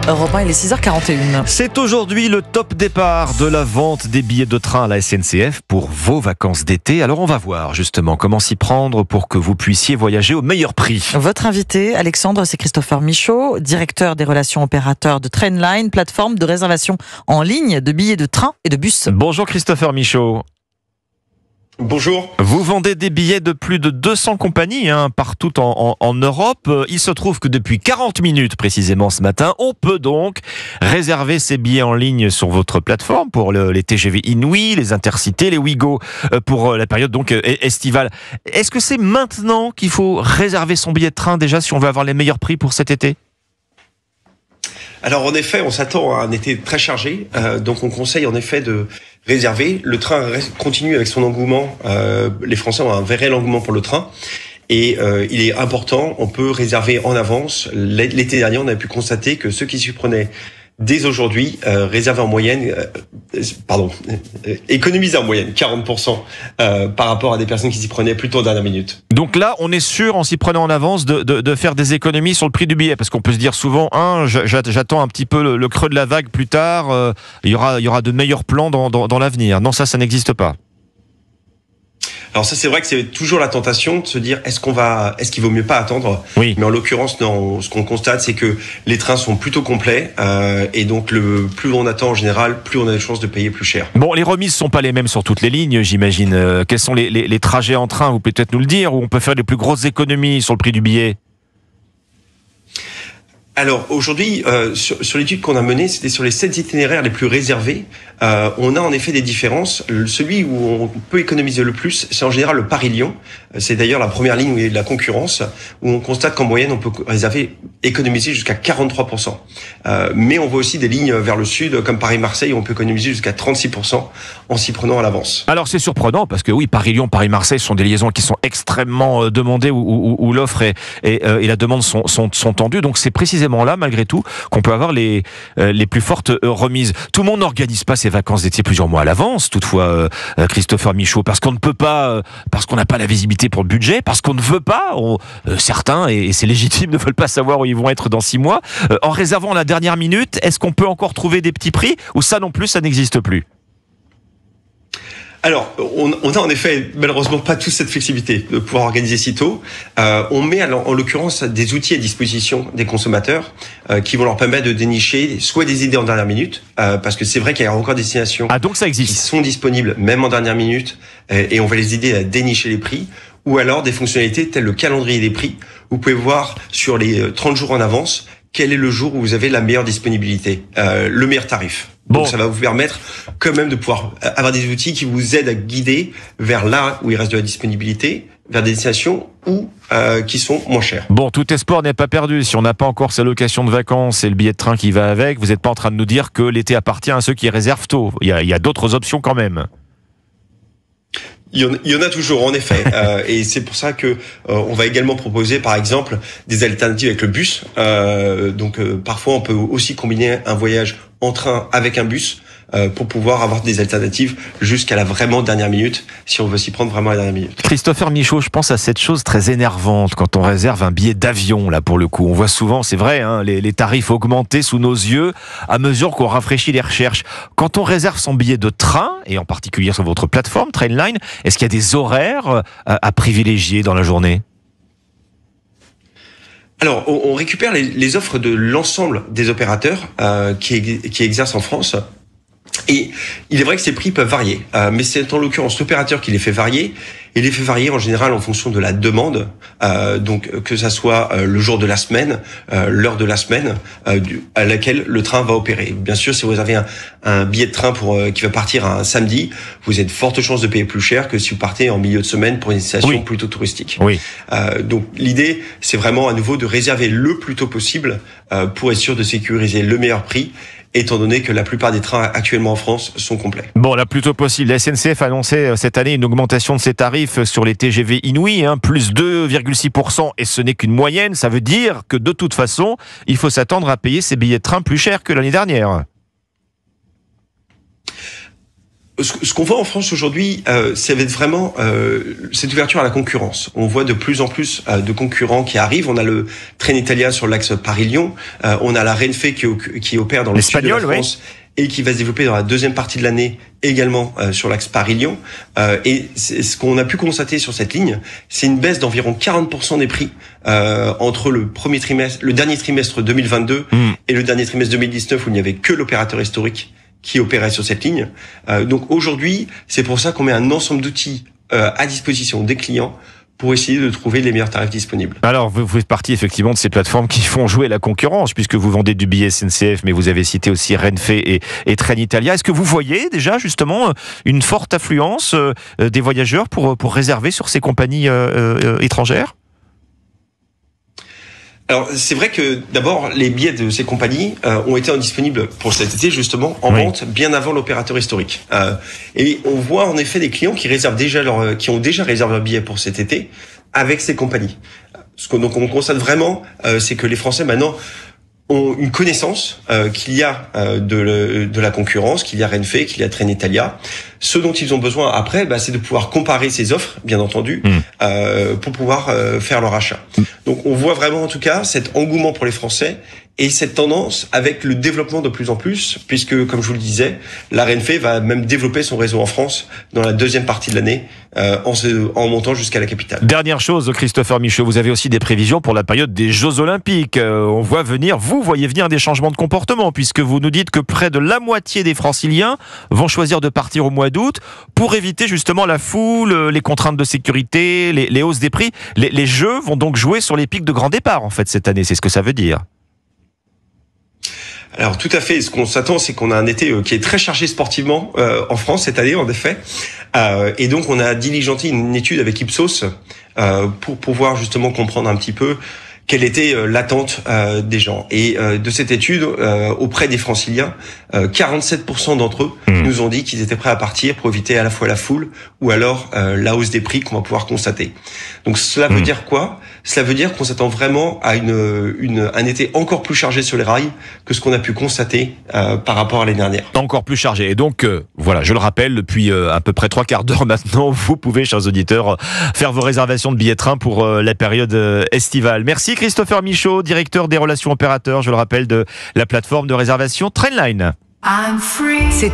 Europe 1, il est 6h41. C'est aujourd'hui le top départ de la vente des billets de train à la SNCF pour vos vacances d'été. Alors on va voir justement comment s'y prendre pour que vous puissiez voyager au meilleur prix. Votre invité, Alexandre, c'est Christopher Michaud, directeur des relations opérateurs de Trainline, plateforme de réservation en ligne de billets de train et de bus. Bonjour Christopher Michaud. Bonjour. Vous vendez des billets de plus de 200 compagnies partout en Europe. Il se trouve que depuis 40 minutes précisément ce matin, on peut donc réserver ses billets en ligne sur votre plateforme pour les TGV Inouï, les Intercités, les Ouigo pour la période donc estivale. Est-ce que c'est maintenant qu'il faut réserver son billet de train déjà si on veut avoir les meilleurs prix pour cet été ? Alors en effet, on s'attend à un été très chargé, donc on conseille en effet de réserver. Le train continue avec son engouement. Les Français ont un vrai engouement pour le train. Et il est important, on peut réserver en avance. L'été dernier, on a pu constater que ceux qui s'y prenaient dès aujourd'hui réservaient en moyenne, économisaient en moyenne 40% par rapport à des personnes qui s'y prenaient plutôt en dernière minute. Donc là, on est sûr, en s'y prenant en avance, de faire des économies sur le prix du billet, parce qu'on peut se dire souvent, j'attends un petit peu le creux de la vague plus tard, il y aura de meilleurs plans dans l'avenir. Non, ça n'existe pas. Alors ça, c'est vrai que c'est toujours la tentation de se dire est-ce qu'il vaut mieux pas attendre ? Oui. Mais en l'occurrence, non. Ce qu'on constate, c'est que les trains sont plutôt complets et donc plus on attend en général, plus on a de chances de payer plus cher. Bon, les remises sont pas les mêmes sur toutes les lignes, j'imagine. Quels sont les trajets en train ? Vous pouvez peut-être nous le dire, où on peut faire les plus grosses économies sur le prix du billet ? Alors aujourd'hui, sur l'étude qu'on a menée, c'était sur les 7 itinéraires les plus réservés. On a en effet des différences. Celui où on peut économiser le plus, c'est en général le Paris-Lyon. C'est d'ailleurs la première ligne où il y a de la concurrence, où on constate qu'en moyenne, on peut économiser jusqu'à 43%. Mais on voit aussi des lignes vers le sud, comme Paris-Marseille, où on peut économiser jusqu'à 36% en s'y prenant à l'avance. Alors c'est surprenant, parce que oui, Paris-Lyon, Paris-Marseille sont des liaisons qui sont extrêmement demandées, où l'offre et la demande sont tendues. Donc c'est précisément là, malgré tout, qu'on peut avoir les plus fortes remises. Tout le monde n'organise pas ses vacances d'été plusieurs mois à l'avance, toutefois, Christopher Michaud, parce qu'on ne peut pas, parce qu'on n'a pas la visibilité pour le budget, parce qu'on ne veut pas, certains, et c'est légitime, ne veulent pas savoir où ils vont être dans 6 mois. En réservant à la dernière minute, est-ce qu'on peut encore trouver des petits prix, ou ça non plus, ça n'existe plus ? Alors, on a en effet malheureusement pas toute cette flexibilité de pouvoir organiser si tôt. On met en l'occurrence des outils à disposition des consommateurs qui vont leur permettre de dénicher soit des idées en dernière minute, parce que c'est vrai qu'il y a encore des destinations donc ça existe. qui sont disponibles même en dernière minute, et on va les aider à dénicher les prix, ou alors des fonctionnalités telles le calendrier des prix. Vous pouvez voir sur les 30 jours en avance quel est le jour où vous avez la meilleure disponibilité, le meilleur tarif. Bon. Donc ça va vous permettre quand même de pouvoir avoir des outils qui vous aident à guider vers là où il reste de la disponibilité, vers des destinations qui sont moins chères. Bon, tout espoir n'est pas perdu. Si on n'a pas encore sa location de vacances et le billet de train qui va avec, vous n'êtes pas en train de nous dire que l'été appartient à ceux qui réservent tôt. Il y a d'autres options quand même. Il y en a toujours, en effet, et c'est pour ça que on va également proposer, par exemple, des alternatives avec le bus. Donc, parfois, on peut aussi combiner un voyage en train avec un bus pour pouvoir avoir des alternatives jusqu'à la vraiment dernière minute, si on veut s'y prendre vraiment à la dernière minute. Christopher Michaud, je pense à cette chose très énervante quand on réserve un billet d'avion, là, pour le coup. On voit souvent, c'est vrai, les tarifs augmenter sous nos yeux à mesure qu'on rafraîchit les recherches. Quand on réserve son billet de train, et en particulier sur votre plateforme, Trainline, est-ce qu'il y a des horaires à privilégier dans la journée ? Alors, on récupère les offres de l'ensemble des opérateurs qui exercent en France. Et il est vrai que ces prix peuvent varier, mais c'est en l'occurrence l'opérateur qui les fait varier, et les fait varier en général en fonction de la demande, donc que ça soit le jour de la semaine, l'heure de la semaine à laquelle le train va opérer. Bien sûr, si vous avez un billet de train qui va partir un samedi, vous avez de fortes chances de payer plus cher que si vous partez en milieu de semaine pour une destination plutôt touristique. Oui. Donc l'idée, c'est vraiment à nouveau de réserver le plus tôt possible pour être sûr de sécuriser le meilleur prix, étant donné que la plupart des trains actuellement en France sont complets. Bon, là, plus tôt possible. La SNCF a annoncé cette année une augmentation de ses tarifs sur les TGV Inouï, plus 2,6%, et ce n'est qu'une moyenne. Ça veut dire que de toute façon, il faut s'attendre à payer ses billets de train plus cher que l'année dernière. Ce qu'on voit en France aujourd'hui, ça va être vraiment cette ouverture à la concurrence. On voit de plus en plus de concurrents qui arrivent. On a le Trenitalia sur l'axe Paris-Lyon. On a la Renfe qui opère dans le sud de la France. Oui. Et qui va se développer dans la deuxième partie de l'année également sur l'axe Paris-Lyon. Et ce qu'on a pu constater sur cette ligne, c'est une baisse d'environ 40% des prix entre le dernier trimestre 2022 et le dernier trimestre 2019 où il n'y avait que l'opérateur historique qui opérait sur cette ligne. Donc aujourd'hui, c'est pour ça qu'on met un ensemble d'outils à disposition des clients pour essayer de trouver les meilleurs tarifs disponibles. Alors, vous faites partie effectivement de ces plateformes qui font jouer la concurrence, puisque vous vendez du billet SNCF, mais vous avez cité aussi Renfe et Trenitalia. Est-ce que vous voyez déjà justement une forte affluence des voyageurs pour réserver sur ces compagnies étrangères ? Alors, c'est vrai que d'abord, les billets de ces compagnies ont été disponibles pour cet été, justement, en vente bien avant l'opérateur historique. Et on voit en effet des clients qui qui ont déjà réservé leur billet pour cet été avec ces compagnies. Donc, on constate vraiment, c'est que les Français maintenant ont une connaissance qu'il y a de la concurrence, qu'il y a Renfe, qu'il y a Trenitalia. Ce dont ils ont besoin après, c'est de pouvoir comparer ces offres, bien entendu, pour pouvoir faire leur achat. Donc on voit vraiment en tout cas cet engouement pour les Français et cette tendance avec le développement de plus en plus, puisque comme je vous le disais, la Renfe va même développer son réseau en France dans la deuxième partie de l'année, en montant jusqu'à la capitale. Dernière chose, Christopher Michaud, vous avez aussi des prévisions pour la période des Jeux Olympiques. Vous voyez venir des changements de comportement, puisque vous nous dites que près de la moitié des Franciliens vont choisir de partir au mois d'août pour éviter justement la foule, les contraintes de sécurité, les hausses des prix. Les Jeux vont donc jouer sur les pics de grand départ, en fait, cette année. C'est ce que ça veut dire. Alors tout à fait, ce qu'on s'attend, c'est qu'on a un été qui est très chargé sportivement en France cette année, en effet. Et donc on a diligenté une étude avec Ipsos pour pouvoir justement comprendre un petit peu quelle était l'attente des gens. Et de cette étude, auprès des Franciliens, 47% d'entre eux nous ont dit qu'ils étaient prêts à partir pour éviter à la fois la foule ou alors la hausse des prix qu'on va pouvoir constater. Donc cela veut dire quoi ? Cela veut dire qu'on s'attend vraiment à un été encore plus chargé sur les rails que ce qu'on a pu constater par rapport à l'année dernière. Encore plus chargé. Et donc, voilà, je le rappelle, depuis à peu près 3/4 d'heure maintenant, vous pouvez, chers auditeurs, faire vos réservations de billets de train pour la période estivale. Merci Christopher Michaud, directeur des relations opérateurs, je le rappelle, de la plateforme de réservation Trainline. C'était